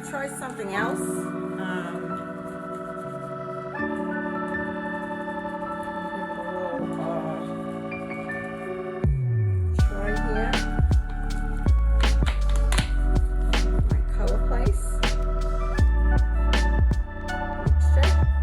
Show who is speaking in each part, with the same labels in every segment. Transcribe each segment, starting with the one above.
Speaker 1: to try something else. Try here. My color place. Mixture.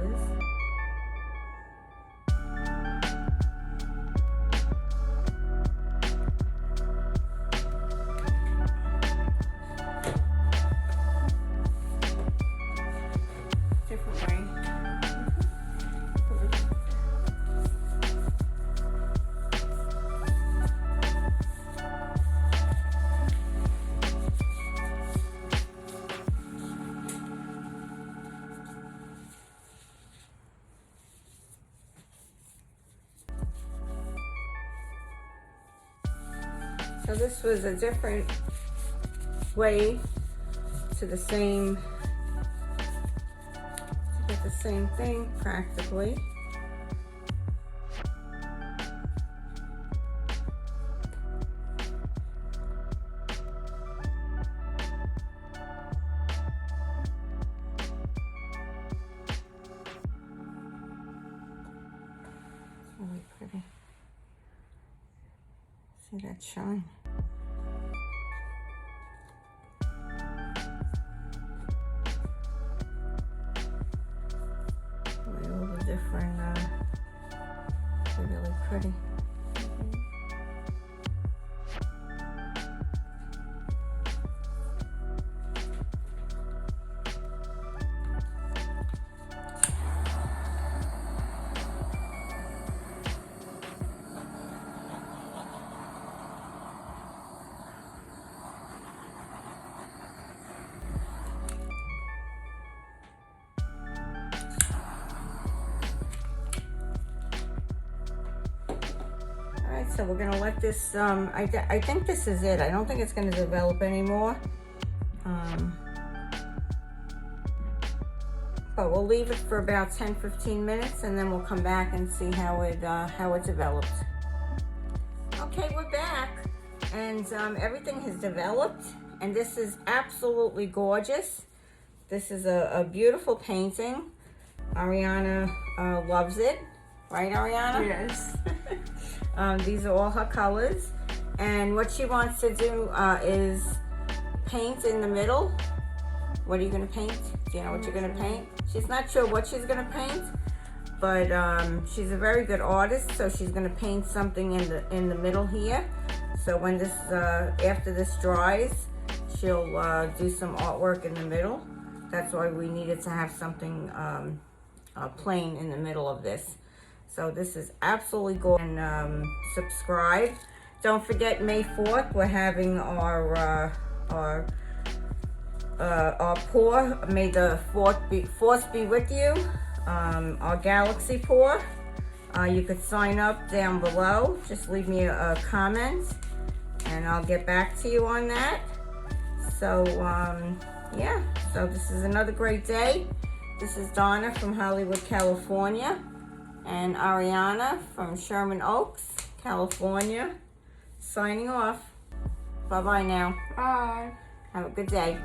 Speaker 1: colors. Different way. So this was a different way to the same, to get the same thing practically. It's really pretty. See that shine? All the different, they're really pretty. So we're gonna let this, I think this is it. I don't think it's gonna develop anymore. But we'll leave it for about 10-15 minutes and then we'll come back and see how it developed. Okay, we're back and everything has developed and this is absolutely gorgeous. This is a beautiful painting. Ariana loves it. Right, Ariana?
Speaker 2: Yes.
Speaker 1: These are all her colors. And what she wants to do is paint in the middle. What are you going to paint? Do you know what you're going to paint? She's not sure what she's going to paint, but she's a very good artist, so she's going to paint something in the middle here. So when this, after this dries, she'll do some artwork in the middle. That's why we needed to have something plain in the middle of this. So this is absolutely gorgeous. And subscribe. Don't forget May 4th, we're having our pour. May the force be with you. Our galaxy pour. You could sign up down below. Just leave me a comment and I'll get back to you on that. So yeah, so this is another great day. This is Donna from Hollywood, California, and Ariana from Sherman Oaks, California, signing off. Bye-bye now.
Speaker 2: Bye.
Speaker 1: Have a good day.